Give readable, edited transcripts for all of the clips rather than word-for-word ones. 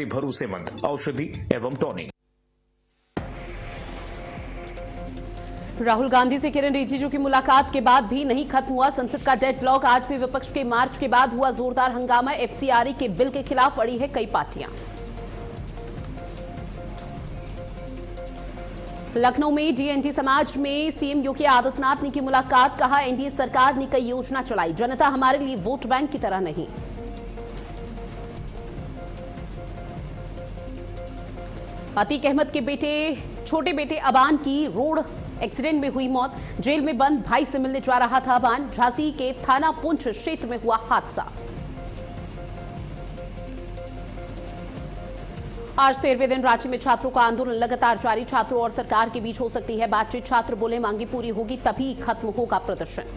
भरोसेमंद औषधि एवं टॉनिक। राहुल गांधी से किरण रिजिजू की मुलाकात के बाद भी नहीं खत्म हुआ संसद का डेडलॉक। आज भी विपक्ष के मार्च के बाद हुआ जोरदार हंगामा। एफसीआरए के बिल के खिलाफ अड़ी है कई पार्टियां। लखनऊ में डीएनटी समाज में सीएम योगी आदित्यनाथ ने की मुलाकात। कहा, एनडीए सरकार ने कई योजना चलाई, जनता हमारे लिए वोट बैंक की तरह नहीं। अतीक अहमद के छोटे बेटे अबान की रोड एक्सीडेंट में हुई मौत। जेल में बंद भाई से मिलने जा रहा था अबान। झांसी के थाना पुंछ क्षेत्र में हुआ हादसा। आज 13वें दिन रांची में छात्रों का आंदोलन लगातार जारी। छात्रों और सरकार के बीच हो सकती है बातचीत। छात्र बोले, मांगे पूरी होगी तभी खत्म होगा प्रदर्शन।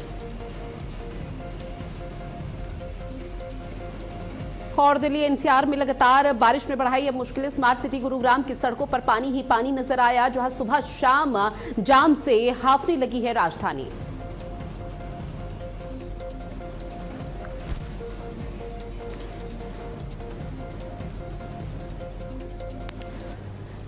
और दिल्ली एनसीआर में लगातार बारिश ने बढ़ाई अब मुश्किलें। स्मार्ट सिटी गुरुग्राम की सड़कों पर पानी ही पानी नजर आया, जहां सुबह शाम जाम से हाफने लगी है राजधानी।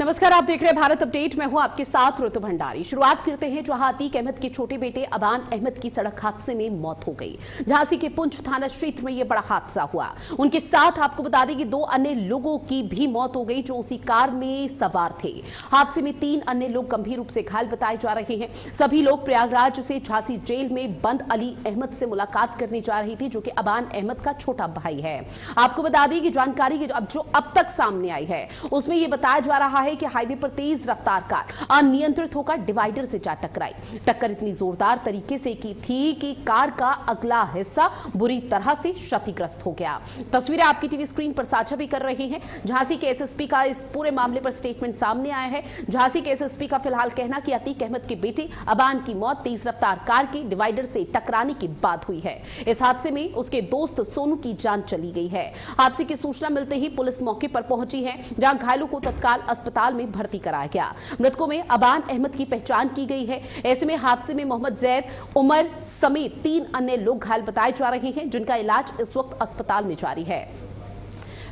नमस्कार, आप देख रहे हैं भारत अपडेट। मैं हूं आपके साथ ऋतु भंडारी। शुरुआत करते हैं जहां अतीक अहमद के छोटे बेटे अबान अहमद की सड़क हादसे में मौत हो गई। झांसी के पुंछ थाना क्षेत्र में यह बड़ा हादसा हुआ। उनके साथ आपको बता दें कि 2 अन्य लोगों की भी मौत हो गई जो उसी कार में सवार थे। हादसे में 3 अन्य लोग गंभीर रूप से घायल बताए जा रहे हैं। सभी लोग प्रयागराज से झांसी जेल में बंद अली अहमद से मुलाकात करने जा रही थी, जो कि अबान अहमद का छोटा भाई है। आपको बता दें कि जानकारी जो अब तक सामने आई है उसमें यह बताया जा रहा है कि हाईवे पर तेज रफ्तार कार अनियंत्रित होकर डिवाइडर से जा टकराई। टक्कर इतनी जोरदार तरीके से की थी कि कार का अगला हिस्सा बुरी तरह से क्षतिग्रस्त हो गया। तस्वीरें आपकी टीवी स्क्रीन पर साझा भी कर रहे हैं। झांसी के एसएसपी का इस पूरे मामले पर स्टेटमेंट सामने आया है। झांसी के एसएसपी का फिलहाल कहना कि अतीक अहमद के बेटे अबान की मौत तेज रफ्तार कार के डिवाइडर से टकराने के बाद हुई है। इस हादसे में उसके दोस्त सोनू की जान चली गई है। हादसे की सूचना मिलते ही पुलिस मौके पर पहुंची है, जहां घायलों को तत्काल अस्पताल में भर्ती कराया गया। मृतकों में अबान अहमद की पहचान की गई है। ऐसे में हादसे में मोहम्मद जैद, उमर समेत 3 अन्य लोग घायल बताए जा रहे हैं, जिनका इलाज इस वक्त अस्पताल में जारी है।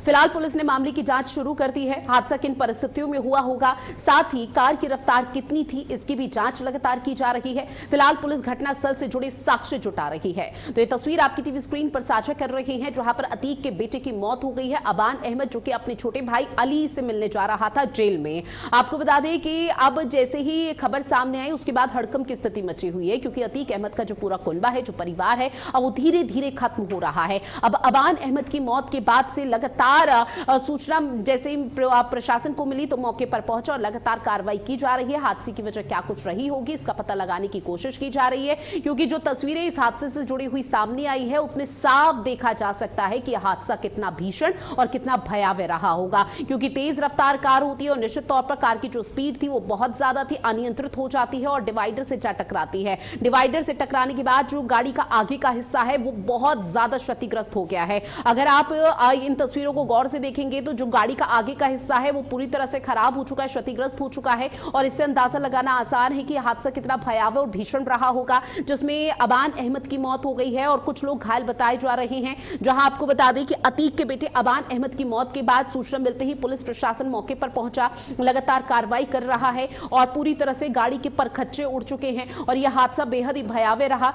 फिलहाल पुलिस ने मामले की जांच शुरू कर दी है। हादसा किन परिस्थितियों में हुआ होगा, साथ ही कार की रफ्तार कितनी थी, इसकी भी जांच लगातार की जा रही है। फिलहाल पुलिस घटनास्थल से जुड़े साक्ष्य जुटा रही है। तो ये तस्वीर आपकी टीवी स्क्रीन पर साझा कर रहे हैं, जहां पर अतीक के बेटे की मौत हो गई है। अबान अहमद जो कि अपने छोटे भाई अली से मिलने जा रहा था जेल में। आपको बता दें कि अब जैसे ही खबर सामने आई उसके बाद हड़कंप की स्थिति मची हुई है, क्योंकि अतीक अहमद का जो पूरा कुनबा है, जो परिवार है, अब वो धीरे धीरे खत्म हो रहा है। अब अबान अहमद की मौत के बाद से लगातार सूचना जैसे ही प्रशासन को मिली तो मौके पर पहुंचा और लगातार कार्रवाई की जा रही है। हादसे की वजह क्या कुछ रही होगी, इसका पता लगाने की कोशिश की जा रही है, क्योंकि जो तस्वीरें इस हादसे से जुड़ी हुई सामने आई है उसमें साफ देखा जा सकता है कि यह हादसा कितना भीषण और कितना भयावह रहा होगा। क्योंकि तेज रफ्तार कार होती है और निश्चित तौर पर कार की जो स्पीड थी वो बहुत ज्यादा थी, अनियंत्रित हो जाती है और डिवाइडर से जा टकराती है। डिवाइडर से टकराने के बाद जो गाड़ी का आगे का हिस्सा है वो बहुत ज्यादा क्षतिग्रस्त हो गया है। अगर आप इन तस्वीरों को गौर से देखेंगे तो जो गाड़ी का आगे का हिस्सा है वो पूरी तरह से खराब हो चुका है, क्षतिग्रस्त हो चुका है। और इससे अंदाजा लगाना आसान है कि यह हादसा कितना भयावह और भीषण रहा होगा, जिसमें अबान अहमद की मौत हो गई है और कुछ लोग घायल बताए जा रहे हैं। जहां आपको बता दें कि अतीक के बेटे अबान अहमद की मौत के बाद सूचना मिलते ही पुलिस प्रशासन मौके पर पहुंचा, लगातार कार्रवाई कर रहा है और पूरी तरह से गाड़ी के परखच्चे उड़ चुके हैं और यह हादसा बेहद ही भयावह रहा।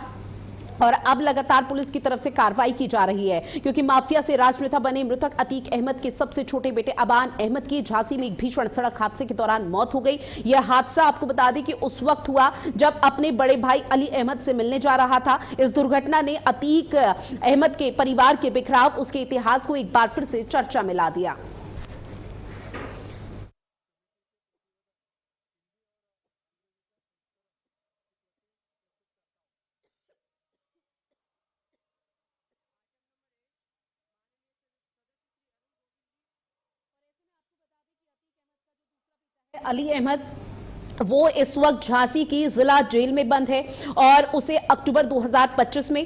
और अब लगातार पुलिस की तरफ से कार्रवाई की जा रही है, क्योंकि माफिया से राजनेता बने मृतक अतीक अहमद के सबसे छोटे बेटे अबान अहमद की झांसी में एक भीषण सड़क हादसे के दौरान मौत हो गई। यह हादसा आपको बता दें कि उस वक्त हुआ जब अपने बड़े भाई अली अहमद से मिलने जा रहा था। इस दुर्घटना ने अतीक अहमद के परिवार के बिखराव, उसके इतिहास को एक बार फिर से चर्चा में ला दिया। अली अहमद वो इस वक्त झांसी की जिला जेल में बंद है और उसे अक्टूबर 2025 में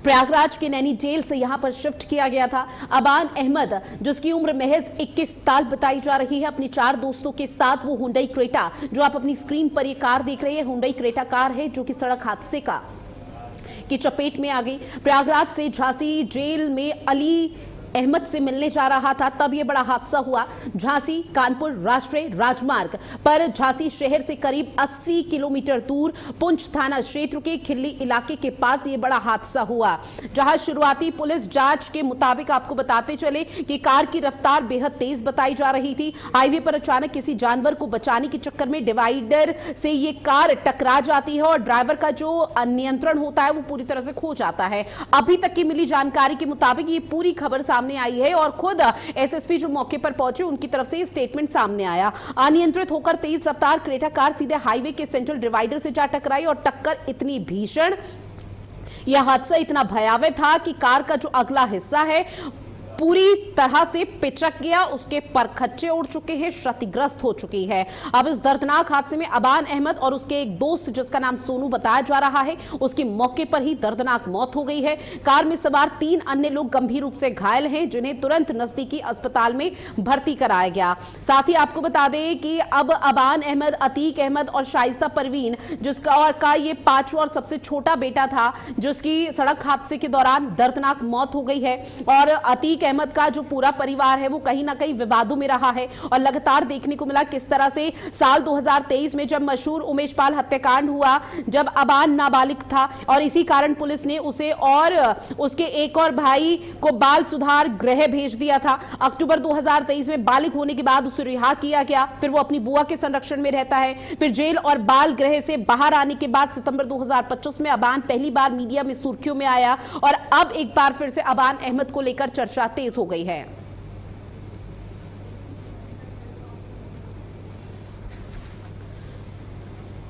प्रयागराज के नैनी जेल से यहां पर शिफ्ट किया गया था। अबान अहमद जिसकी उम्र महज 21 साल बताई जा रही है, अपने 4 दोस्तों के साथ वो हुंडई क्रेटा, जो आप अपनी स्क्रीन पर ये कार देख रहे हैं, हुंडई क्रेटा कार है जो कि सड़क हादसे की चपेट में आ गई। प्रयागराज से झांसी जेल में अली अहमद से मिलने जा रहा था, तब यह बड़ा हादसा हुआ। झांसी कानपुर राष्ट्रीय राजमार्ग पर झांसी शहर से करीब 80 किलोमीटर दूर पुंछ थाना क्षेत्र के खिल्ली इलाके के पास यह बड़ा हादसा हुआ, जहां शुरुआती पुलिस जांच के मुताबिक आपको बताते चले कि कार की रफ्तार बेहद तेज बताई जा रही थी। हाईवे पर अचानक किसी जानवर को बचाने के चक्कर में डिवाइडर से ये कार टकरा जाती है और ड्राइवर का जो नियंत्रण होता है वो पूरी तरह से खो जाता है। अभी तक की मिली जानकारी के मुताबिक ये पूरी खबर सामने आई है और खुद एसएसपी जो मौके पर पहुंचे उनकी तरफ से स्टेटमेंट सामने आया। अनियंत्रित होकर तेज रफ्तार क्रेटा कार सीधे हाईवे के सेंट्रल डिवाइडर से जा टकराई और टक्कर इतनी भीषण, यह हादसा इतना भयावह था कि कार का जो अगला हिस्सा है पूरी तरह से पिचक गया, उसके परखच्चे उड़ चुके हैं, क्षतिग्रस्त हो चुकी है। अब इस दर्दनाक हादसे में अबान अहमद और उसके एक दोस्त जिसका नाम सोनू बताया जा रहा है, उसकी मौके पर ही दर्दनाक मौत हो गई है। कार में सवार 3 अन्य लोग गंभीर रूप से घायल हैं, जिन्हें तुरंत नजदीकी अस्पताल में भर्ती कराया गया। साथ ही आपको बता दें कि अब अबान अहमद, अतीक अहमद और शाइस्ता परवीन जिसका और का ये 5वां और सबसे छोटा बेटा था, जिसकी सड़क हादसे के दौरान दर्दनाक मौत हो गई है। और अतीक अहमद का जो पूरा परिवार है वो कहीं ना कहीं विवादों में रहा है और लगातार देखने को मिला किस तरह से साल 2023 में जब मशहूर उमेश पाल हत्याकांड हुआ, जब अबान नाबालिग था और इसी कारण पुलिस ने उसे और उसके एक और भाई को बाल सुधार गृह भेज दिया था। अक्टूबर 2023 में बालिग होने के बाद उसे रिहा किया गया, फिर वो अपनी बुआ के संरक्षण में रहता है। फिर जेल और बाल गृह से बाहर आने के बाद सितंबर 2025 में अबान पहली बार मीडिया में सुर्खियों में आया और अब एक बार फिर से अबान अहमद को लेकर चर्चा तेज हो गई है।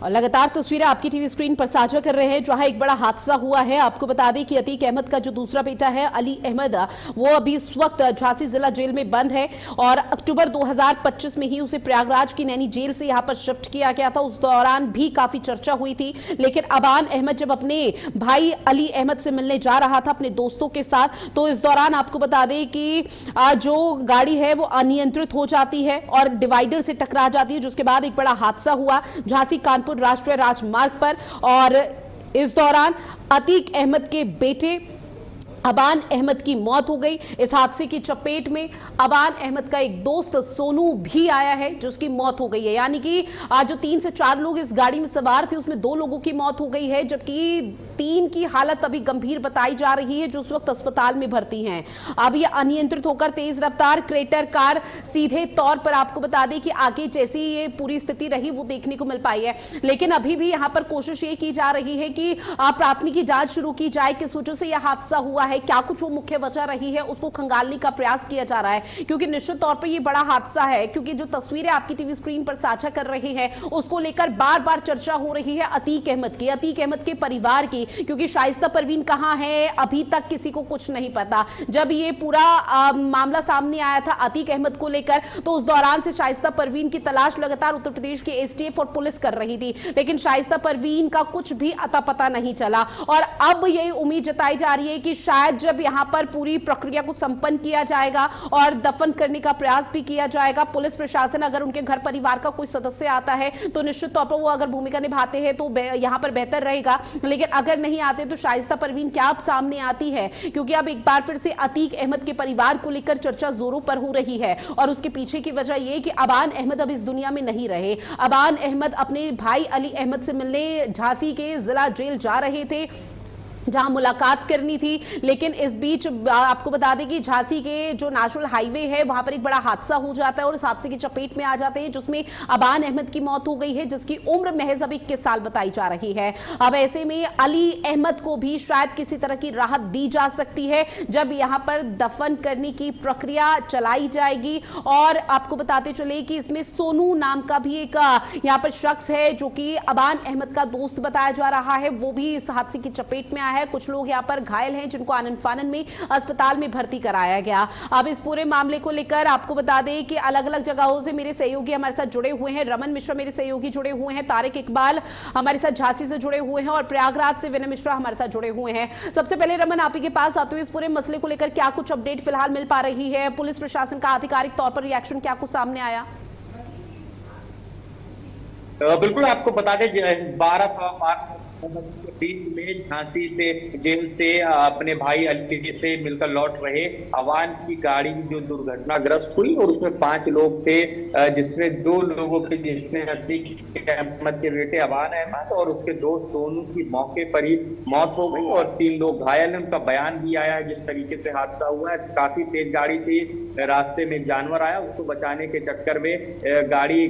और लगातार तस्वीरें आपकी टीवी स्क्रीन पर साझा कर रहे हैं जहां एक बड़ा हादसा हुआ है। आपको बता दें कि अतीक अहमद का जो दूसरा बेटा है अली अहमद, वो अभी इस वक्त झांसी जिला जेल में बंद है और अक्टूबर 2025 में ही उसे प्रयागराज की नैनी जेल से यहां पर शिफ्ट किया गया था। उस दौरान भी काफी चर्चा हुई थी, लेकिन अबान अहमद जब अपने भाई अली अहमद से मिलने जा रहा था अपने दोस्तों के साथ, तो इस दौरान आपको बता दें कि जो गाड़ी है वो अनियंत्रित हो जाती है और डिवाइडर से टकरा जाती है, जिसके बाद एक बड़ा हादसा हुआ झांसी कानपुर राष्ट्रीय राजमार्ग पर। और इस दौरान अतीक अहमद के बेटे अबान अहमद की मौत हो गई। इस हादसे की चपेट में अबान अहमद का एक दोस्त सोनू भी आया है जिसकी मौत हो गई है, यानी कि आज जो 3 से 4 लोग इस गाड़ी में सवार थे उसमें 2 लोगों की मौत हो गई है, जबकि 3 की हालत अभी गंभीर बताई जा रही है जो उस वक्त अस्पताल में भर्ती हैं। अब ये अनियंत्रित होकर तेज रफ्तार क्रेटर कार सीधे तौर पर आपको बता दें कि आगे जैसी ये पूरी स्थिति रही वो देखने को मिल पाई है, लेकिन अभी भी यहां पर कोशिश ये की जा रही है कि प्राथमिकी जांच शुरू की जाए, किस वजह से यह हादसा हुआ है, क्या कुछ वो मुख्य वजह रही है, उसको खंगालने का प्रयास किया जा रहा है। क्योंकि निश्चित तौर पर यह बड़ा हादसा है, क्योंकि जो तस्वीरें आपकी टीवी स्क्रीन पर साझा कर रहे हैं उसको लेकर बार बार चर्चा हो रही है अतीक अहमद के परिवार की, क्योंकि शाइस्ता परवीन कहां है अभी तक किसी को कुछ नहीं पता। जब ये पूरा मामला सामने आया था अतीक अहमद को लेकर, तो उस दौरान से शाइस्ता परवीन की तलाश लगातार उत्तर प्रदेश की एसटीएफ और पुलिस कर रही थी, लेकिन शाइस्ता परवीन का कुछ भी अता पता नहीं चला। और अब यही उम्मीद जताई जा रही है कि शायद जब यहां पर पूरी प्रक्रिया को संपन्न किया जाएगा और दफन करने का प्रयास भी किया जाएगा, पुलिस प्रशासन अगर उनके घर परिवार का कोई सदस्य आता है तो निश्चित तौर पर वो अगर भूमिका निभाते हैं तो यहां पर बेहतर रहेगा, लेकिन अगर नहीं आते तो शाइस्ता परवीन क्या अब सामने आती है, क्योंकि अब एक बार फिर से अतीक अहमद के परिवार को लेकर चर्चा जोरों पर हो रही है। और उसके पीछे की वजह यह कि अबान अहमद अब इस दुनिया में नहीं रहे। अबान अहमद अपने भाई अली अहमद से मिलने झांसी के जिला जेल जा रहे थे जहां मुलाकात करनी थी, लेकिन इस बीच आपको बता दें कि झांसी के जो नेशनल हाईवे है वहां पर एक बड़ा हादसा हो जाता है और इस हादसे की चपेट में आ जाते हैं, जिसमें अबान अहमद की मौत हो गई है, जिसकी उम्र महज अब 21 साल बताई जा रही है। अब ऐसे में अली अहमद को भी शायद किसी तरह की राहत दी जा सकती है जब यहां पर दफन करने की प्रक्रिया चलाई जाएगी। और आपको बताते चले कि इसमें सोनू नाम का भी एक यहां पर शख्स है जो कि अबान अहमद का दोस्त बताया जा रहा है, वो भी इस हादसे की चपेट में आया है। कुछ लोग यहां पर घायल हैं जिनको आनन फानन में अस्पताल में भर्ती कराया गया। अब इस पूरे मामले को लेकर आपको बता दें कि अलग अलग जगहों से मेरे सहयोगी हमारे साथ जुड़े हुए हैं। रमन मिश्रा मेरे सहयोगी जुड़े हुए हैं, तारिक इकबाल हमारे साथ झांसी से जुड़े हुए हैं और प्रयागराज से विनय मिश्रा हमारे साथ जुड़े हुए हैं। सबसे पहले रमन, आप ही के पास आते हुए इस पूरे मसले को लेकर क्या कुछ अपडेट फिलहाल मिल पा रही है? पुलिस प्रशासन का आधिकारिक तौर पर रिएक्शन क्या कुछ सामने आया? बिल्कुल, आपको बता दें 12 सवा 12 बीच में झांसी से जेल से अपने भाई अली से मिलकर लौट रहे अवान की गाड़ी जो दुर्घटनाग्रस्त हुई और उसमें 5 लोग थे, जिसमें 2 लोगों के जिसमें अतीक अहमद के बेटे अवान अहमद और उसके दोस्त दोनों की मौके पर ही मौत हो गई और 3 लोग घायल हैं। उनका बयान भी आया है जिस तरीके से हादसा हुआ है। काफी तेज गाड़ी थी, रास्ते में एक जानवर आया, उसको बचाने के चक्कर में गाड़ी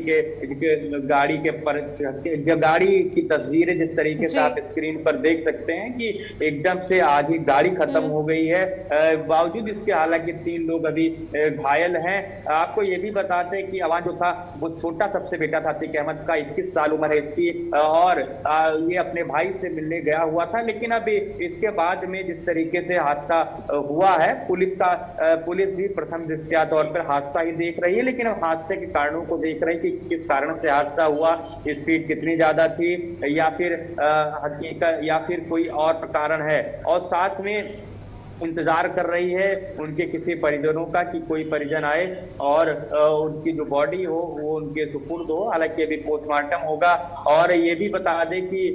की तस्वीरें जिस तरीके से आप स्क्रीन पर देख सकते हैं कि एकदम से आधी गाड़ी खत्म हो गई है। बावजूद इसके हालांकि 3 लोग अभी घायल हैं। आपको ये भी बताते हैं कि अवान जो था वो छोटा सबसे बेटा था अतीक अहमद का, 21 साल उम्र है इसकी और ये अपने भाई से मिलने गया हुआ था। लेकिन अब इसके बाद में जिस तरीके से हादसा हुआ है, पुलिस भी प्रथम दृष्टया तौर पर हादसा ही देख रही है, लेकिन अब हादसे के कारणों को देख रही है कि किस कारण से हादसा हुआ, स्पीड कितनी ज्यादा थी या फिर हकीकत या फिर कोई और कारण है। और साथ में इंतजार कर रही है उनके किसी परिजनों का कि कोई परिजन आए और उनकी जो बॉडी हो वो उनके सुपुर्द हो। हालांकि अभी पोस्टमार्टम होगा। और ये भी बता दें कि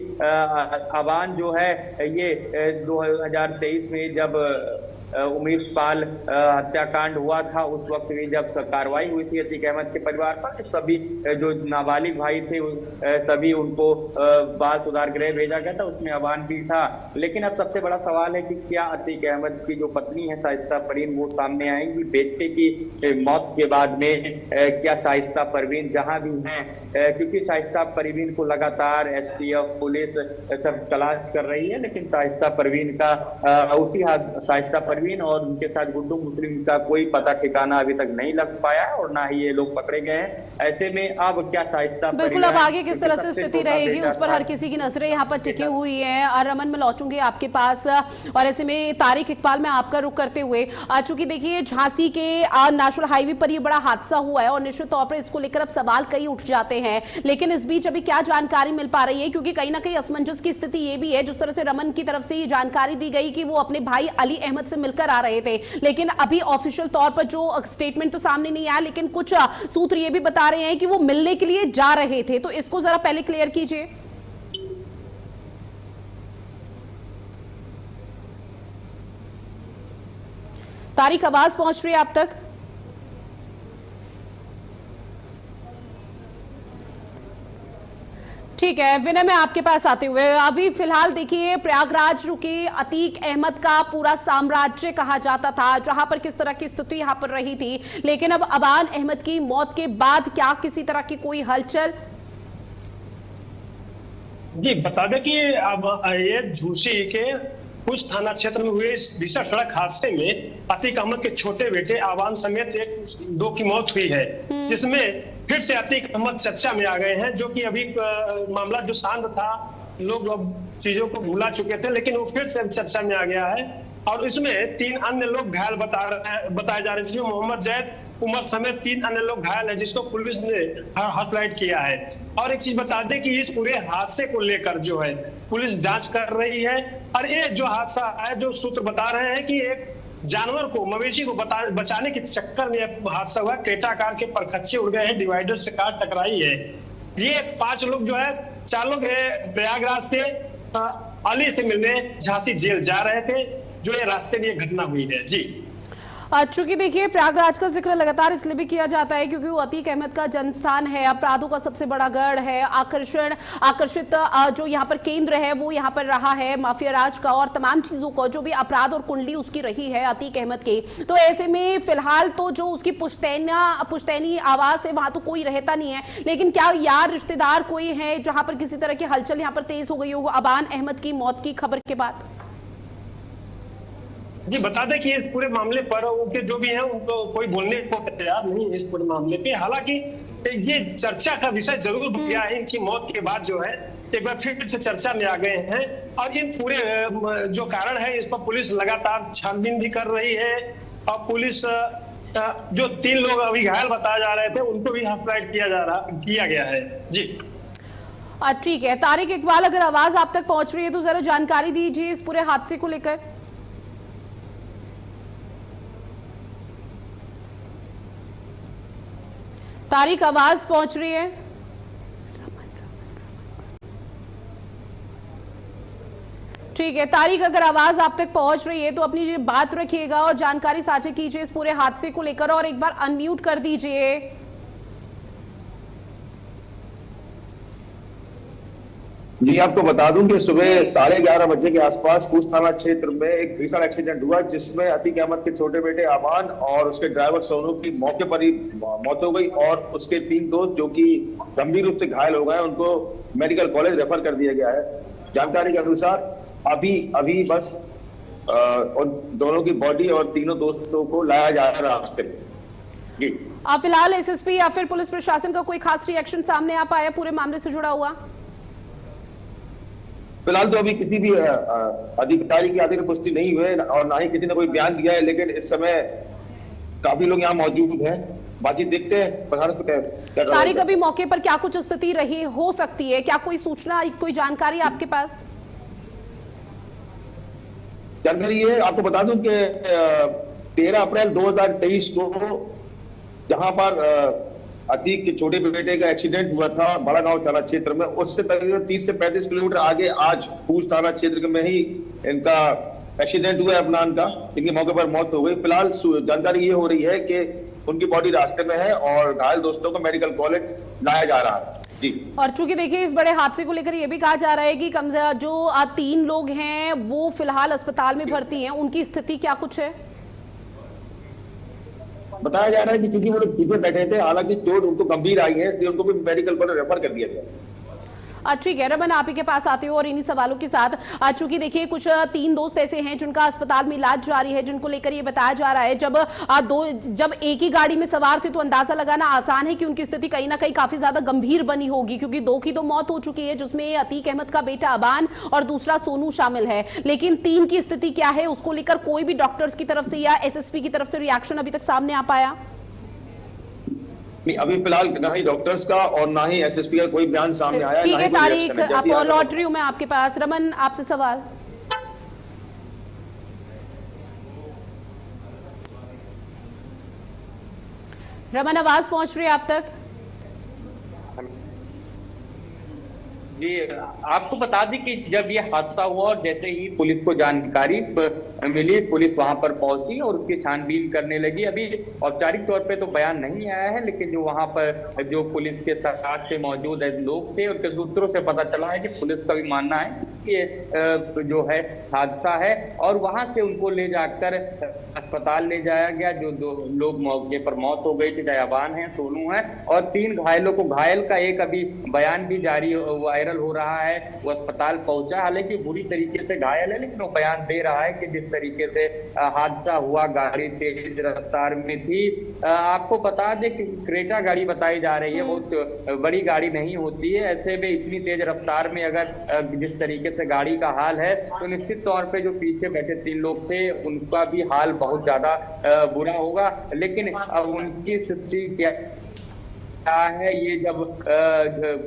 अवान जो है ये 2023 में जब उमेश पाल हत्याकांड हुआ था उस वक्त भी जब कार्रवाई हुई थी अतीक अहमद के परिवार पर, सभी जो नाबालिग भाई थे सभी उनको बाल सुधार गृह भेजा गया था, उसमें अवान भी था। लेकिन अब सबसे बड़ा सवाल है कि क्या अतीक अहमद की जो पत्नी है शाइस्ता परवीन वो सामने आएंगी बेटे की मौत के बाद में? क्या शाइस्ता परवीन जहां भी हैं, क्योंकि शाइस्ता परवीन को लगातार एसटीएफ पुलिस सब तलाश कर रही है, लेकिन शाइस्ता परवीन का शाइस्ता परवीन और उनके साथ गुड्डू मुस्लिम का कोई पता ठिकाना अभी तक नहीं लग पाया है और ना ही ये लोग पकड़े गए हैं। ऐसे में अब क्या शाइस्ता बिल्कुल, अब आगे किस तरह से स्थिति रहेगी उस पर हर किसी की नजरें यहाँ पर टिकी हुई है। और रमन में लौटूंगी आपके पास और ऐसे में तारिक इकबाल में आपका रुख करते हुए, चूंकि देखिए झांसी के नेशनल हाईवे पर ये बड़ा हादसा हुआ है और निश्चित तौर पर इसको लेकर अब सवाल कई उठ जाते हैं, लेकिन इस बीच अभी क्या जानकारी मिल पा रही है? क्योंकि कहीं ना कहीं असमंजस की स्थिति ये भी है, जिस तरह से रमन की तरफ से ये जानकारी दी गई कि वो अपने भाई अली अहमद से मिलकर आ रहे थे, लेकिन अभी ऑफिशियल तौर पर जो स्टेटमेंट तो सामने नहीं आया, लेकिन कुछ सूत्र ये भी बता रहे हैं कि वो मिलने के लिए जा रहे थे। तो इसको जरा पहले क्लियर कीजिए। तारिक, आवाज पहुंच रही है आप तक? ठीक है विनय, मैं आपके पास आते हुए अभी फिलहाल देखिए प्रयागराज रुके अतीक अहमद का पूरा साम्राज्य कहा जाता था, जहां पर किस तरह की स्थिति यहां पर रही थी, लेकिन अब अवान अहमद की मौत के बाद क्या किसी तरह की कोई हलचल? जी बता दें कि अब ये झूसी के कुछ थाना क्षेत्र में हुए इस भीषण सड़क हादसे में अतीक अहमद के छोटे बेटे अवान समेत 2 की मौत हुई है, जिसमें फिर से अतीक अहमद चर्चा में आ गए हैं। जो कि अभी मामला जो शांत था, लोग अब चीजों को भुला चुके थे, लेकिन वो फिर से चर्चा में आ गया है। और इसमें 3 अन्य लोग घायल बताए जा रहे हैं, जिसमें मोहम्मद जैद उमर समेत 3 अन्य लोग घायल है, जिसको पुलिस ने हॉटलाइन किया है। और एक चीज बता दें कि इस पूरे हादसे को लेकर जो है पुलिस जांच कर रही है। और ये जो हादसा है, जो सूत्र बता रहे हैं कि एक जानवर को, मवेशी को बचाने के चक्कर में हादसा हुआ। क्रेटा के परखच्चे उड़ गए हैं, डिवाइडर से कार टकराई है। ये 5 लोग जो है, 4 लोग प्रयागराज से अली से मिलने झांसी जेल जा रहे थे, जो ये रास्ते में ये घटना हुई है। जी चूंकि देखिए प्रयागराज का जिक्र लगातार इसलिए भी किया जाता है क्योंकि वो अतीक अहमद का जन्म स्थान है, अपराधों का सबसे बड़ा गढ़ है, आकर्षित जो यहाँ पर केंद्र है वो यहाँ पर रहा है माफिया राज का और तमाम चीजों को, जो भी अपराध और कुंडली उसकी रही है अतीक अहमद की। तो ऐसे में फिलहाल तो जो उसकी पुश्तैनी आवास है वहां तो कोई रहता नहीं है, लेकिन क्या यार रिश्तेदार कोई है जहां पर किसी तरह की हलचल यहाँ पर तेज हो गई हो अवान अहमद की मौत की खबर के बाद? जी बता दें कि इस पूरे मामले पर उनके जो भी हैं उनको कोई बोलने को तैयार नहीं है इस पूरे मामले पे। हालांकि ये चर्चा का विषय जरूर बन गया है। इनकी मौत के बाद जो है एक बार फिर से चर्चा में आ गए हैं और इन पूरे जो कारण है इस पर पुलिस लगातार छानबीन भी कर रही है। और पुलिस जो 3 लोग अभी घायल बताए जा रहे थे उनको भी हॉस्पिटलाइज किया गया है। जी ठीक है तारिक इकबाल, अगर आवाज आप तक पहुंच रही है तो जरा जानकारी दीजिए इस पूरे हादसे को लेकर। तारिक, आवाज पहुंच रही है? ठीक है तारिक, अगर आवाज आप तक पहुंच रही है तो अपनी बात रखिएगा और जानकारी साझा कीजिए इस पूरे हादसे को लेकर, और एक बार अनम्यूट कर दीजिए। जी आपको बता दूं कि सुबह 11:30 बजे के आसपास पूछ थाना क्षेत्र में एक भीषण एक्सीडेंट हुआ, जिसमें अतीक अहमद के छोटे बेटे आबान और उसके ड्राइवर सोनू की मौके पर ही मौत हो गई, और उसके 3 दोस्त जो कि गंभीर रूप से घायल हो गए, उनको मेडिकल कॉलेज रेफर कर दिया गया है। जानकारी के अनुसार अभी बस और दोनों की बॉडी और तीनों दोस्तों को लाया जा रहा है रास्ते में। जी फिलहाल एसएसपी या फिर पुलिस प्रशासन का कोई खास रिएक्शन सामने आ पाया पूरे मामले से जुड़ा हुआ? फिलहाल तो अभी किसी भी अधिकारी की आगे पुष्टि नहीं हुई है और ना ही किसी ने कोई बयान दिया है, लेकिन इस समय काफी लोग यहाँ मौजूद हैं। बाकी देखते हैं। तारिक, अभी मौके पर क्या कुछ स्थिति रही हो सकती है? क्या कोई सूचना, कोई जानकारी आपके पास? जानकारी ये आपको बता दूं कि 13 अप्रैल 2023 को जहां पर अतीक के छोटे बेटे का एक्सीडेंट हुआ था बड़ा गांव थाना क्षेत्र में, उससे तकरीबन 30 से 35 किलोमीटर आगे आज पूछ थाना क्षेत्र में ही इनका एक्सीडेंट हुआ है अपनान का। इनकी मौके पर मौत हो गई। फिलहाल जानकारी ये हो रही है कि उनकी बॉडी रास्ते में है और घायल दोस्तों को मेडिकल कॉलेज लाया जा रहा है। जी, और चूंकि देखिए इस बड़े हादसे को लेकर ये भी कहा जा रहा है कि जो 3 लोग हैं वो फिलहाल अस्पताल में भर्ती हैं, उनकी स्थिति क्या कुछ है? बताया जा रहा है कि क्योंकि वो लोग पीछे बैठे थे, हालांकि चोट उनको गंभीर आई है, तो उनको भी मेडिकल पर रेफर कर दिया गया। ठीक है रमन, आप ही के पास आते हो और इन्हीं सवालों के साथ, चूंकि देखिए कुछ 3 दोस्त ऐसे हैं जिनका अस्पताल में इलाज जारी है, जिनको लेकर ये बताया जा रहा है जब एक ही गाड़ी में सवार थे तो अंदाजा लगाना आसान है कि उनकी स्थिति कहीं ना कहीं काफी ज्यादा गंभीर बनी होगी, क्योंकि 2 की तो मौत हो चुकी है, जिसमें अतीक अहमद का बेटा अबान और दूसरा सोनू शामिल है, लेकिन 3 की स्थिति क्या है उसको लेकर कोई भी डॉक्टर्स की तरफ से या एसएसपी की तरफ से रिएक्शन अभी तक सामने आ पाया? नहीं, अभी फिलहाल ना ही डॉक्टर्स का और ना ही एसएसपी का कोई बयान सामने आया है। ठीक है तारिक, आप लौट रही हूं मैं आपके पास। रमन, आपसे सवाल। रमन, आवाज पहुंच रही है आप तक? जी, आपको बता दें कि जब ये हादसा हुआ और जैसे ही पुलिस को जानकारी मिली, पुलिस वहां पर पहुंची और उसकी छानबीन करने लगी। अभी औपचारिक तौर पे तो बयान नहीं आया है, लेकिन जो वहां पर जो पुलिस के साथ से मौजूद लोग थे, उनके सूत्रों से पता चला है कि पुलिस का भी मानना है कि ये जो है हादसा है, और वहां से उनको ले जाकर अस्पताल ले जाया गया। जो 2 लोग मौके पर मौत हो गई थी, चाहे अबान है, सोनू है, और 3 घायलों को, घायल का एक अभी बयान भी जारी वायरल हो रहा है, वो अस्पताल पहुंचा, हालांकि बुरी तरीके से घायल है, लेकिन वो बयान दे रहा है कि जिस तरीके से हादसा हुआ, गाड़ी तेज रफ्तार में थी। आपको बता दें कि क्रेटा गाड़ी बताई जा रही है, बहुत बड़ी गाड़ी नहीं होती है, ऐसे में इतनी तेज रफ्तार में अगर जिस तरीके से गाड़ी का हाल है, तो निश्चित तौर पे जो पीछे बैठे 3 लोग थे उनका भी हाल बहुत ज्यादा बुरा होगा। लेकिन अब उनकी स्थिति क्या है, ये जब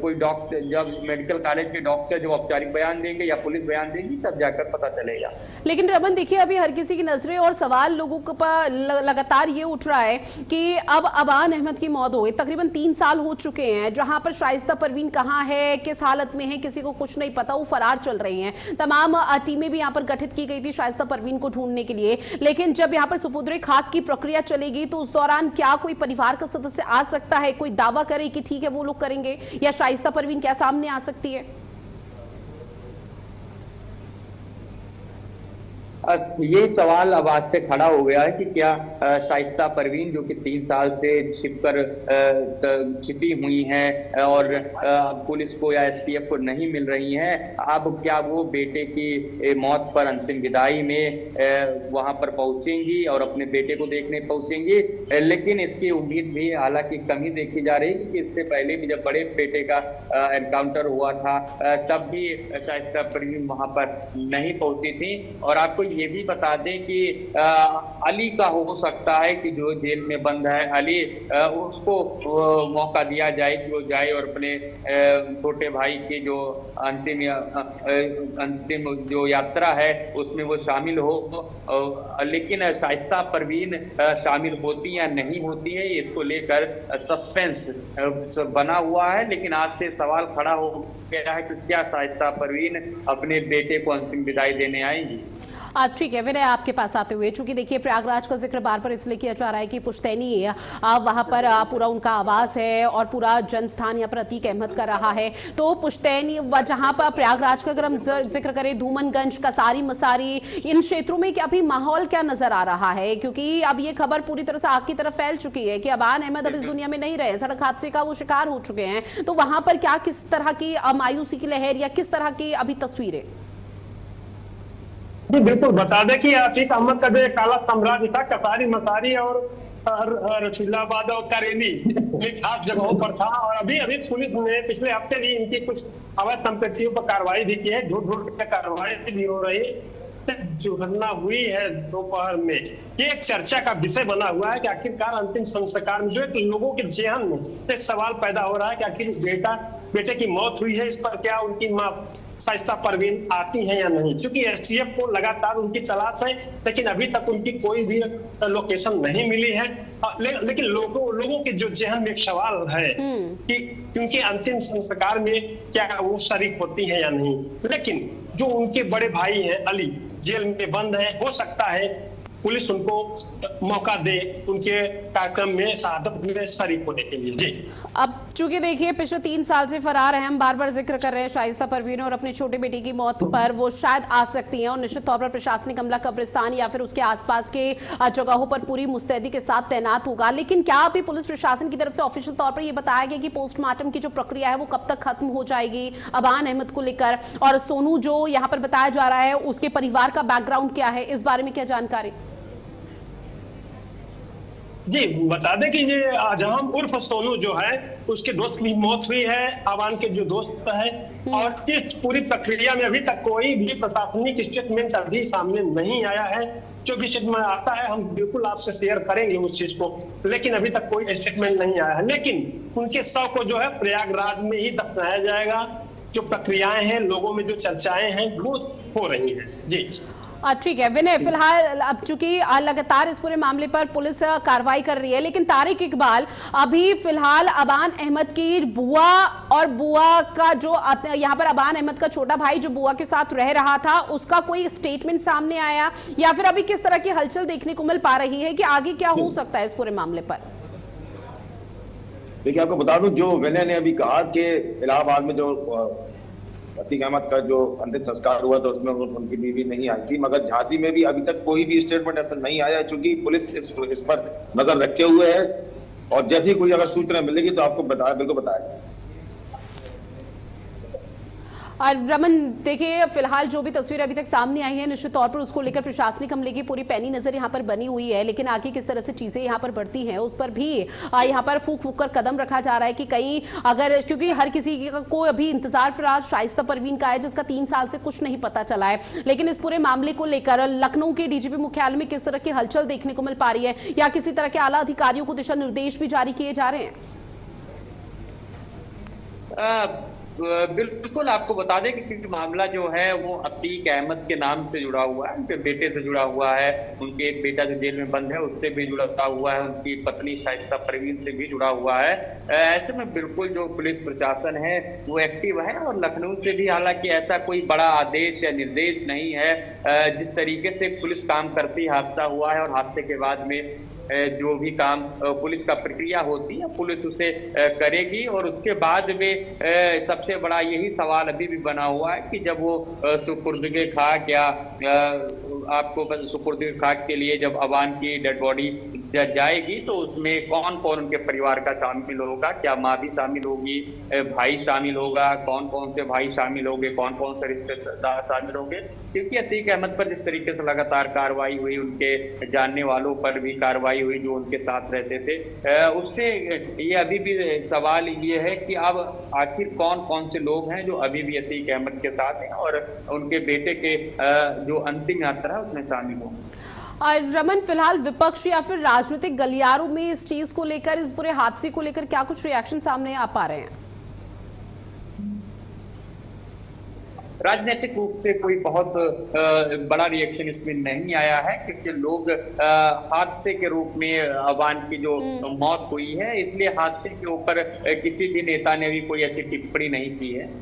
कोई डॉक्टर, जब मेडिकल कॉलेज के डॉक्टर जो औपचारिक बयान देंगे या पुलिस बयान देगी, तब जाकर पता चलेगा। लेकिन रमन देखिए, अभी हर किसी की नजरें और सवाल लोगों के पर लगातार ये उठ रहा है कि अब अबान अहमद की मौत हो गई, तकरीबन 3 साल हो चुके हैं, जहां पर शाइस्ता परवीन कहाँ है, किस हालत में है, किसी को कुछ नहीं पता, वो फरार चल रही हैं। तमाम टीमें भी यहाँ पर गठित की गई थी शाइस्ता परवीन को ढूंढने के लिए, लेकिन जब यहाँ पर सुपुर्द खाक की प्रक्रिया चलेगी तो उस दौरान क्या कोई परिवार का सदस्य आ सकता है, कोई दावा करे कि ठीक है वो लोग करेंगे, या शाइस्ता परवीन क्या सामने आ सकती है? ये सवाल अब आज से खड़ा हो गया है कि क्या शाइस्ता परवीन, जो कि 3 साल से छिपी हुई हैं और पुलिस को या एसटीएफ को नहीं मिल रही हैं, अब क्या वो बेटे की मौत पर अंतिम विदाई में वहां पर पहुंचेंगी और अपने बेटे को देखने पहुंचेंगी? लेकिन इसकी उम्मीद भी हालांकि कम ही देखी जा रही है कि इससे पहले भी जब बड़े बेटे का एनकाउंटर हुआ था, तब भी शाइस्ता परवीन वहां पर नहीं पहुंची थी। और आपको ये भी बता दें कि अली का हो सकता है कि जो जेल में बंद है अली, उसको मौका दिया जाए कि वो जाए और अपने छोटे भाई की जो अंतिम जो यात्रा है उसमें वो शामिल हो। लेकिन शाइस्ता परवीन शामिल होती या नहीं होती है, इसको लेकर सस्पेंस बना हुआ है। लेकिन आज से सवाल खड़ा हो गया है कि क्या शाइस्ता परवीन अपने बेटे को अंतिम विदाई देने आएंगी। ठीक है, विनय आपके पास आते हुए, चूंकि देखिए प्रयागराज का जिक्र बार बार इसलिए किया जा रहा है कि पुश्तैनी वहां पर पूरा उनका आवास है और पूरा जन्म स्थान यहाँ पर अतीक अहमद का रहा है। तो पुश्तैनी जहां पर प्रयागराज का अगर हम जिक्र करें, धूमनगंज, कसारी मसारी, इन क्षेत्रों में क्या अभी माहौल क्या नजर आ रहा है? क्योंकि अब ये खबर पूरी तरह से आग की तरफ फैल चुकी है कि अबान अहमद अब इस दुनिया में नहीं रहे, सड़क हादसे का वो शिकार हो चुके हैं। तो वहां पर क्या किस तरह की मायूसी की लहर या किस तरह की अभी तस्वीरें? जी बिल्कुल, बता दें कि अतीक अहमद का जो एक काला साम्राज्य था, कसारी मसारी और रसूलाबाद और करेली एक 8 जगहों पर था। और अभी पुलिस ने पिछले हफ्ते भी इनकी कुछ अवैध संपत्तियों पर कार्रवाई भी की है, ढूंढ के कार्रवाई भी हो रही है। जो घटना हुई है दोपहर में, ये एक चर्चा का विषय बना हुआ है कि आखिरकार अंतिम संस्कार में जो एक लोगों के जेहन में एक सवाल पैदा हो रहा है कि आखिर इस बेटे की मौत हुई है, इस पर क्या उनकी मां शाइस्ता परवीन आती हैं या नहीं। क्योंकि एसटीएफ को लगातार उनकी तलाश है, लेकिन अभी तक उनकी कोई भी लोकेशन नहीं मिली है। लेकिन लोगों के जो जेहन में एक सवाल है कि उनके अंतिम संस्कार में क्या वो शरीक होती है या नहीं। लेकिन जो उनके बड़े भाई हैं अली, जेल में बंद है, हो सकता है पुलिस उनको मौका दे उनके कार्यक्रम में शहादत में शरीक होने के लिए। जी, अब चूंकि देखिए पिछले 3 साल से फरार है, हम बार बार जिक्र कर रहे हैं शाइस्ता परवीन और अपने छोटे बेटे की मौत पर, वो शायद आ सकती हैं और निश्चित तौर पर प्रशासनिक अमला कब्रिस्तान या फिर उसके आसपास के जगहों पर पूरी मुस्तैदी के साथ तैनात होगा। लेकिन क्या अभी पुलिस प्रशासन की तरफ से ऑफिशियल तौर पर यह बताया गया कि पोस्टमार्टम की जो प्रक्रिया है वो कब तक खत्म हो जाएगी अबान अहमद को लेकर? और सोनू जो यहाँ पर बताया जा रहा है उसके परिवार का बैकग्राउंड क्या है, इस बारे में क्या जानकारी? जी बता दें कि ये आजम उर्फ सोनू जो है उसके दोस्त की मौत हुई है, अबान के जो दोस्त है। और इस पूरी प्रक्रिया में अभी तक कोई भी प्रशासनिक स्टेटमेंट अभी सामने नहीं आया है। जो भी स्टेटमेंट आता है हम बिल्कुल आपसे शेयर करेंगे उस चीज को, लेकिन अभी तक कोई स्टेटमेंट नहीं आया है। लेकिन उनके शव को जो है प्रयागराज में ही दफनाया जाएगा। जो प्रक्रियाएं हैं, लोगों में जो चर्चाएं हैं वो हो रही है। जी ठीक है विनय, फिलहाल अब चूंकि लगातार इस पूरे मामले पर पुलिस कार्रवाई कर रही है, लेकिन तारिक इकबाल अभी फिलहाल अबान अहमद की बुआ और बुआ का जो यहाँ पर अबान अहमद का छोटा भाई जो बुआ के साथ रह रहा था, उसका कोई स्टेटमेंट सामने आया या फिर अभी किस तरह की हलचल देखने को मिल पा रही है कि आगे क्या हो सकता है इस पूरे मामले पर? देखिए, आपको बता दूं, जो विनय ने अभी कहा कि इलाहाबाद में जो अतीक अहमद का जो अंतिम संस्कार हुआ था उसमें उनकी बीवी नहीं आई थी, मगर झांसी में भी अभी तक कोई भी स्टेटमेंट ऐसा नहीं आया, क्योंकि पुलिस इस पर नजर रखे हुए है और जैसे ही कोई अगर सूचना मिलेगी तो आपको बिल्कुल बताएगा। और रमन देखिए, फिलहाल जो भी तस्वीर अभी तक सामने आई है निश्चित तौर पर उसको लेकर प्रशासनिक अमले की पूरी पैनी नजर यहाँ पर बनी हुई है, लेकिन आगे किस तरह से चीजें यहाँ पर बढ़ती हैं उस पर भी यहाँ पर फूक फूक कर कदम रखा जा रहा है कि कहीं अगर, क्योंकि हर किसी को अभी इंतजार फिलहाल शाइस्ता परवीन का है जिसका 3 साल से कुछ नहीं पता चला है। लेकिन इस पूरे मामले को लेकर लखनऊ के डीजीपी मुख्यालय में किस तरह की हलचल देखने को मिल पा रही है या किसी तरह के आला अधिकारियों को दिशा निर्देश भी जारी किए जा रहे हैं? बिल्कुल, आपको बता दें कि मामला जो है वो अतीक अहमद के नाम से जुड़ा हुआ है, उनके बेटे से जुड़ा हुआ है, उनके एक बेटा जो जेल में बंद है उससे भी जुड़ा हुआ है, उनकी पत्नी शाइस्ता परवीन से भी जुड़ा हुआ है। ऐसे में बिल्कुल जो पुलिस प्रशासन है वो एक्टिव है और लखनऊ से भी, हालांकि ऐसा कोई बड़ा आदेश या निर्देश नहीं है। जिस तरीके से पुलिस काम करती, हादसा हुआ है और हादसे के बाद में जो भी काम पुलिस का प्रक्रिया होती है पुलिस उसे करेगी। और उसके बाद में सबसे बड़ा यही सवाल अभी भी बना हुआ है कि जब वो सुपुर्दे खाक या आपको सुपुर्दे खाक के लिए जब अबान की डेड बॉडी जाएगी तो उसमें कौन कौन उनके परिवार का शामिल होगा, क्या माँ भी शामिल होगी, भाई शामिल होगा, कौन कौन से भाई शामिल होंगे, कौन कौन से रिश्तेदार शामिल होंगे। क्योंकि अतीक अहमद पर जिस तरीके से लगातार कार्रवाई हुई, उनके जानने वालों पर भी कार्रवाई हुई जो उनके साथ रहते थे, उससे ये अभी भी सवाल ये है कि अब आखिर कौन कौन से लोग हैं जो अभी भी अतीक अहमद के साथ हैं और उनके बेटे के जो अंतिम यात्रा है उसमें शामिल होंगे। और रमन, फिलहाल विपक्ष या फिर राजनीतिक गलियारों में इस चीज को लेकर, इस पूरे हादसे को लेकर क्या कुछ रिएक्शन सामने आ पा रहे हैं? राजनीतिक रूप से कोई बहुत बड़ा रिएक्शन इसमें नहीं आया है, क्योंकि लोग हादसे के रूप में अवान की जो मौत हुई है, इसलिए हादसे के ऊपर किसी भी नेता ने भी कोई ऐसी टिप्पणी नहीं की है।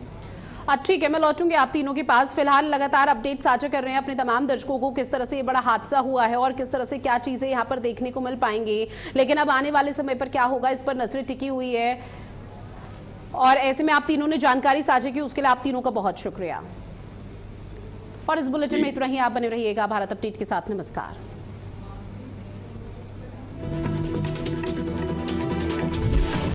ठीक है, मैं लौटूंगी आप तीनों के पास। फिलहाल लगातार अपडेट साझा कर रहे हैं अपने तमाम दर्शकों को, किस तरह से ये बड़ा हादसा हुआ है और किस तरह से क्या चीजें यहाँ पर देखने को मिल पाएंगी। लेकिन अब आने वाले समय पर क्या होगा, इस पर नजरें टिकी हुई है। और ऐसे में आप तीनों ने जानकारी साझा की, उसके लिए आप तीनों का बहुत शुक्रिया। और इस बुलेटिन में इतना ही। आप बने रहिएगा भारत अपडेट के साथ। नमस्कार।